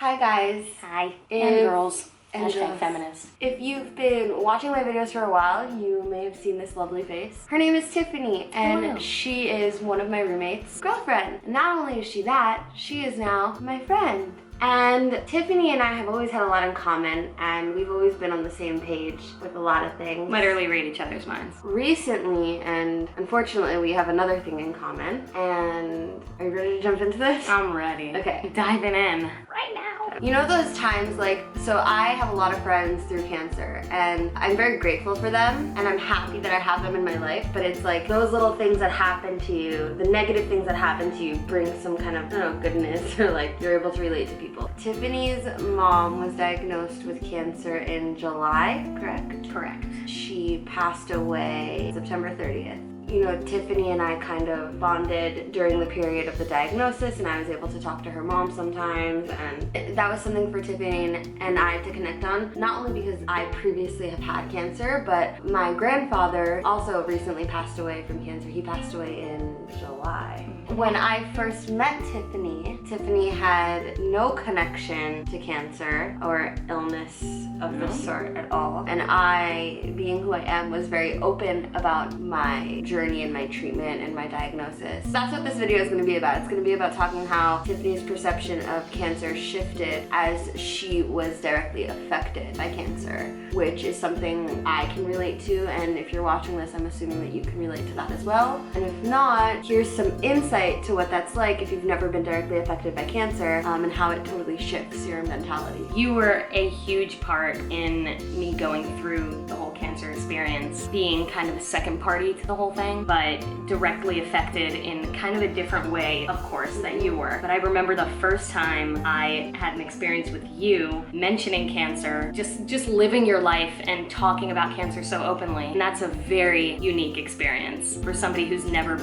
Hi guys. Hi. And girls. And Hashtag feminist. If you've been watching my videos for a while, you may have seen this lovely face. Her name is Tiffany, and Hello. she is one of my roommate's girlfriend. Not only is she that, she is now my friend. And Tiffany and I have always had a lot in common, and we've always been on the same page with a lot of things. Literally read each other's minds. Recently, and unfortunately, we have another thing in common. And are you ready to jump into this? I'm ready. Okay. Diving in. Right now. You know those times, so I have a lot of friends through cancer, and I'm very grateful for them, and I'm happy that I have them in my life, but it's like those little things that happen to you, the negative things that happen to you bring some kind of, I don't know, goodness, or like you're able to relate to people. Tiffany's mom was diagnosed with cancer in July, correct? Correct. She passed away September 30th. You know, Tiffany and I kind of bonded during the period of the diagnosis, and I was able to talk to her mom sometimes, and that was something for Tiffany and I to connect on, not only because I previously have had cancer, but my grandfather also recently passed away from cancer. He passed away in July. When I first met Tiffany, Tiffany had no connection to cancer or illness of this sort at all, and I, being who I am, was very open about my journey and my treatment and my diagnosis. That's what this video is going to be about. It's going to be about talking how Tiffany's perception of cancer shifted as she was directly affected by cancer, which is something I can relate to, and if you're watching this, I'm assuming that you can relate to that as well. And if not, here's some insight to what that's like if you've never been directly affected by cancer, and how it totally shifts your mentality. You were a huge part in me going through the whole cancer experience, being kind of a second party to the whole thing, but directly affected in kind of a different way, of course, than you were. But I remember the first time I had an experience with you mentioning cancer, just living your life and talking about cancer so openly. And that's a very unique experience for somebody who's never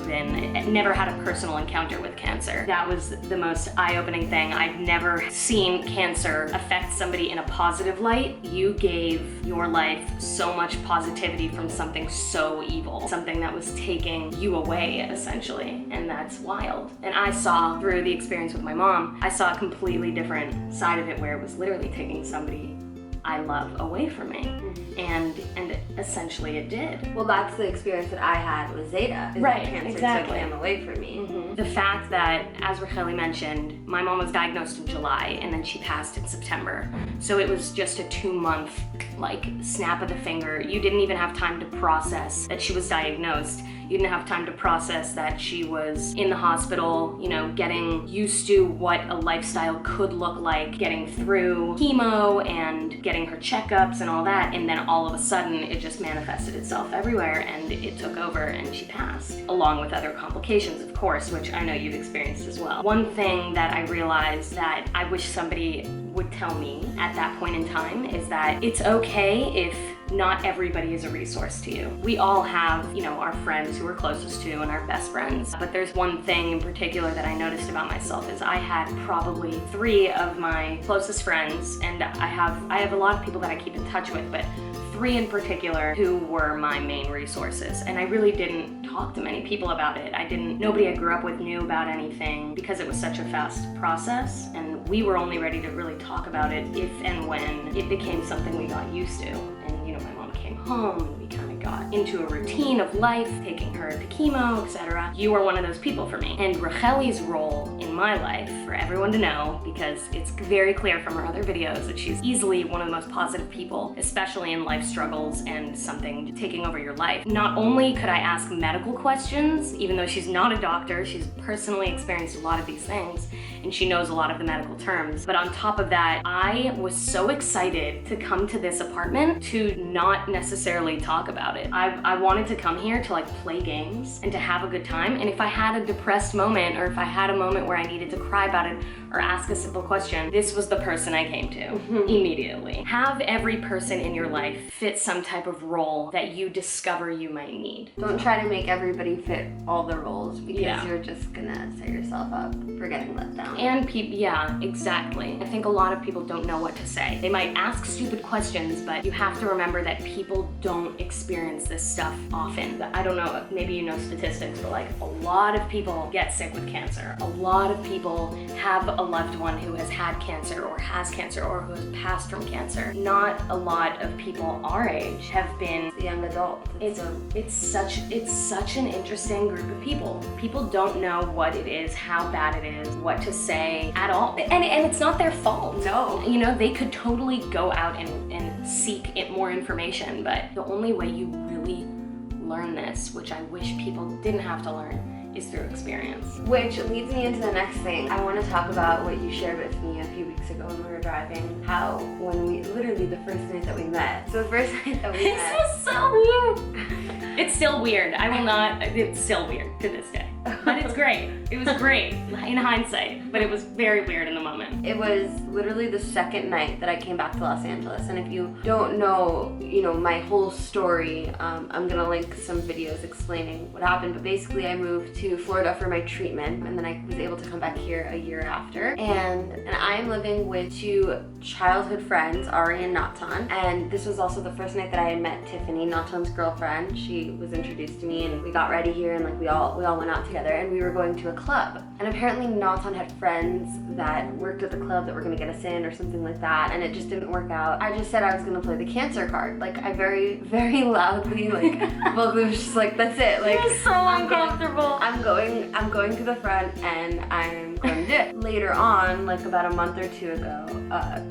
had a personal encounter with cancer. That was the most eye-opening thing. I've never seen cancer affect somebody in a positive light. You gave your life so much positivity from something so evil, something that was taking you away, essentially, and that's wild. And I saw, through the experience with my mom, I saw a completely different side of it where it was literally taking somebody I love away from me. And essentially it did. Well, that's the experience that I had with Zeta. Right, cancer exactly. took him away from me. The fact that, as Racheli mentioned, my mom was diagnosed in July and then she passed in September. So it was just a 2-month, snap of the finger. You didn't even have time to process that she was diagnosed. You didn't have time to process that she was in the hospital, getting used to what a lifestyle could look like, getting through chemo and getting her checkups and all that, and then all of a sudden it just manifested itself everywhere and it took over and she passed, along with other complications, of course, which I know you've experienced as well. One thing that I realized that I wish somebody would tell me at that point in time is that it's okay if not everybody is a resource to you. We all have, our friends who we're closest to and our best friends. But there's one thing in particular that I noticed about myself is I had probably 3 of my closest friends, and I have a lot of people that I keep in touch with, but 3 in particular who were my main resources. And I really didn't talk to many people about it. Nobody I grew up with knew about anything because it was such a fast process, and we were only ready to really talk about it if and when it became something we got used to. My mom came home and we kind of got into a routine of life, taking her to chemo, etc. You were one of those people for me. And Racheli's role in my life, for everyone to know, because it's very clear from her other videos that she's easily one of the most positive people, especially in life struggles and something taking over your life. Not only could I ask medical questions, even though she's not a doctor, she's personally experienced a lot of these things, and she knows a lot of the medical terms. But on top of that, I was so excited to come to this apartment to not necessarily talk about it. I wanted to come here to play games and to have a good time. And if I had a depressed moment, or if I had a moment where I needed to cry about it or ask a simple question, this was the person I came to immediately. Have every person in your life fit some type of role that you discover you might need. Don't try to make everybody fit all the roles, because you're just gonna set yourself up for getting let down. down. And yeah, exactly. I think a lot of people don't know what to say. They might ask stupid questions, but you have to remember that people don't experience this stuff often. I don't know, maybe you know statistics, but like a lot of people get sick with cancer. A lot of people have a loved one who has had cancer or has cancer or who has passed from cancer. Not a lot of people our age have been The young adult. it's such an interesting group of people. People don't know what it is, how bad it is, what to say at all. And it's not their fault. No. You know, they could totally go out and seek more information, but the only way you really learn this, which I wish people didn't have to learn, is through experience. Which leads me into the next thing. I want to talk about what you shared with me a few weeks ago when we were driving. How literally the first night that we met. So the first night that we met. This was so weird. It's still weird. It's still weird to this day. But it's great. It was great in hindsight, but it was very weird in the moment. It was literally the second night that I came back to Los Angeles. And if you don't know, my whole story, I'm gonna link some videos explaining what happened. But basically I moved to Florida for my treatment, and then I was able to come back here a year after. And I'm living with two childhood friends, Ari and Natan. And this was also the first night that I had met Tiffany, Natan's girlfriend. She was introduced to me, and we got ready here, and like we all went out together, and we were going to a club. And apparently Natan had friends that worked at the club that were gonna get us in or something like that, and it just didn't work out. I just said I was gonna play the cancer card. Like I very, very loudly, like vocally was just like, that's it. Like It was so uncomfortable. I'm going to the front, and I'm going to do it. Later on, like about a month or two ago,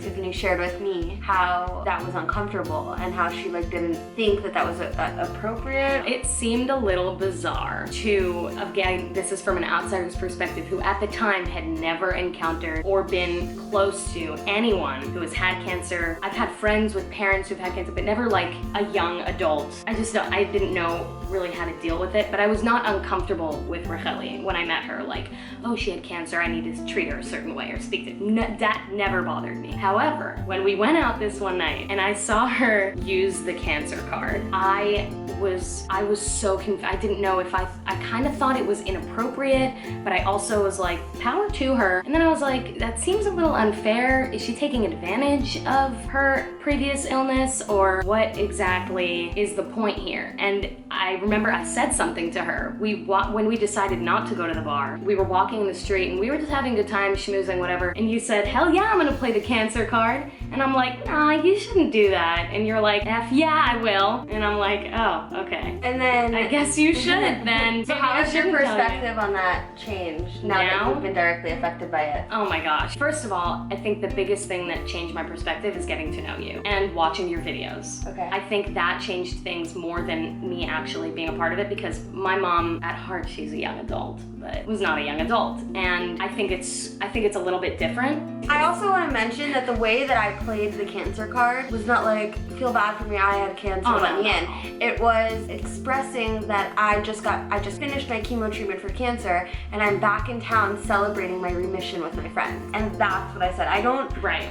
Tiffany shared with me how that was uncomfortable and how she like didn't think that was appropriate. It seemed a little bizarre to, again, this is from an outsider's perspective, who at the time had never encountered or been close to anyone who has had cancer. I've had friends with parents who've had cancer, but never like a young adult. I didn't know really how to deal with it, but I was not uncomfortable with Racheli when I met her. Like, oh, she had cancer, I need to treat her a certain way or speak to that never bothered me. However, when we went out this one night and I saw her use the cancer card, I was so confused. I didn't know if I kind of thought it was inappropriate, but I also was like, power to her. And then I was like, that seems a little unfair. Is she taking advantage of her previous illness, or what exactly is the point here? And I remember I said something to her. When we decided not to go to the bar, we were walking in the street and we were just having a good time, schmoozing, whatever. And you said, hell yeah, I'm gonna play the cancer card. And I'm like, nah, you shouldn't do that. And you're like, F yeah, I will. And I'm like, oh, okay. And then I guess you should then. So how has your perspective on that changed now that you've been directly affected by it? Oh my gosh. First of all, I think the biggest thing that changed my perspective is getting to know you and watching your videos. Okay. I think that changed things more than me actually being a part of it, because my mom, at heart, she's a young adult, but was not a young adult. And I think it's a little bit different. I also want to mention that the way that I played the cancer card was not like, feel bad for me, I had cancer, let me in. It was expressing that I just finished my chemo treatment for cancer, and I'm back in town celebrating my remission with my friends. And that's what I said.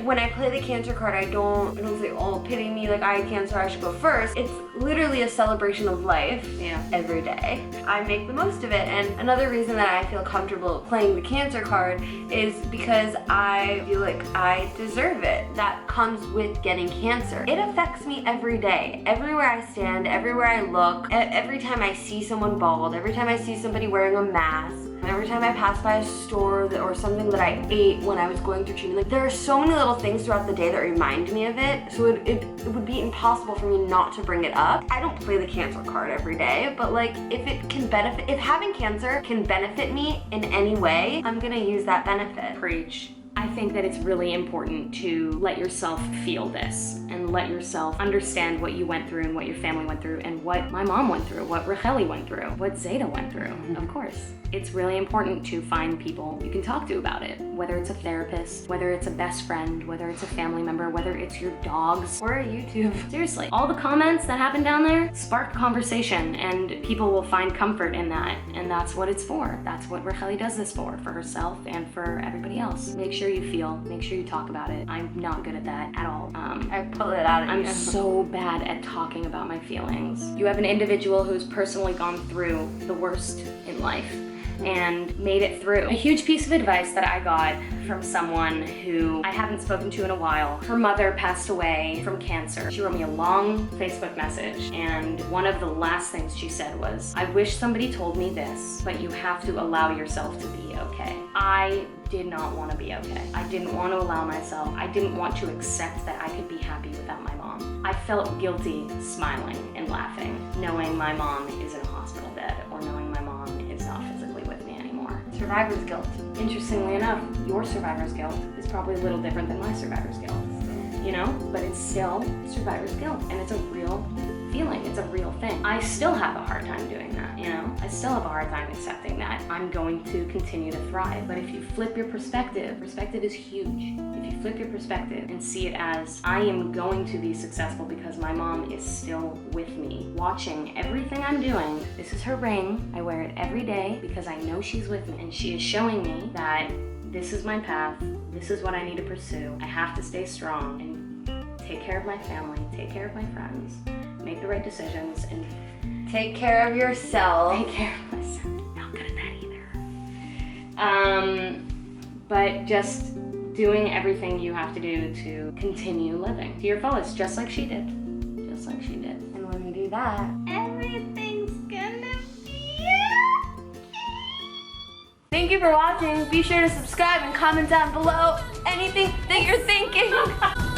When I play the cancer card, I don't say, oh, pity me, like I had cancer, I should go first. It's literally a celebration of life every day. I make the most of it. And another reason that I feel comfortable playing the cancer card is because I feel like I deserve it. That comes with getting cancer. It affects me every day. Everywhere I stand, everywhere I look, every time I see someone bald, every time I see somebody wearing a mask, every time I pass by a store or something that I ate when I was going through treatment, like there are so many little things throughout the day that remind me of it, so it would be impossible for me not to bring it up. I don't play the cancer card every day, but like if having cancer can benefit me in any way, I'm gonna use that benefit. Preach. I think that it's really important to let yourself feel this and let yourself understand what you went through and what your family went through and what my mom went through, what Racheli went through, what Zeta went through, of course. It's really important to find people you can talk to about it, whether it's a therapist, whether it's a best friend, whether it's a family member, whether it's your dogs, or YouTube. Seriously, all the comments that happen down there spark conversation, and people will find comfort in that, and that's what it's for. That's what Racheli does this for herself and for everybody else. Make sure you feel, make sure you talk about it. I'm not good at that at all. I pull it out of you. I'm so bad at talking about my feelings. You have an individual who's personally gone through the worst in life, and made it through. A huge piece of advice that I got from someone who I haven't spoken to in a while. Her mother passed away from cancer. She wrote me a long Facebook message, and one of the last things she said was, I wish somebody told me this, but you have to allow yourself to be okay. I did not want to be okay. I didn't want to allow myself. I didn't want to accept that I could be happy without my mom. I felt guilty smiling and laughing, knowing my mom is in a hospital bed or knowing my mom is not physically with me anymore. Survivor's guilt. Interestingly enough, your survivor's guilt is probably a little different than my survivor's guilt, you know? But it's still survivor's guilt, and it's a real feeling. It's a real thing. I still have a hard time doing that, you know? I still have a hard time accepting that I'm going to continue to thrive. But if you flip your perspective is huge. If you flip your perspective and see it as, I am going to be successful because my mom is still with me, watching everything I'm doing. This is her ring. I wear it every day because I know she's with me, and she is showing me that this is my path. This is what I need to pursue. I have to stay strong and take care of my family, take care of my friends, make the right decisions, and take care of yourself. take care of myself. Not good at that either. But just doing everything you have to do to continue living to your fullest, just like she did. Just like she did. And when you do that, Everything's gonna be okay. thank you for watching. Be sure to subscribe and comment down below anything that you're thinking.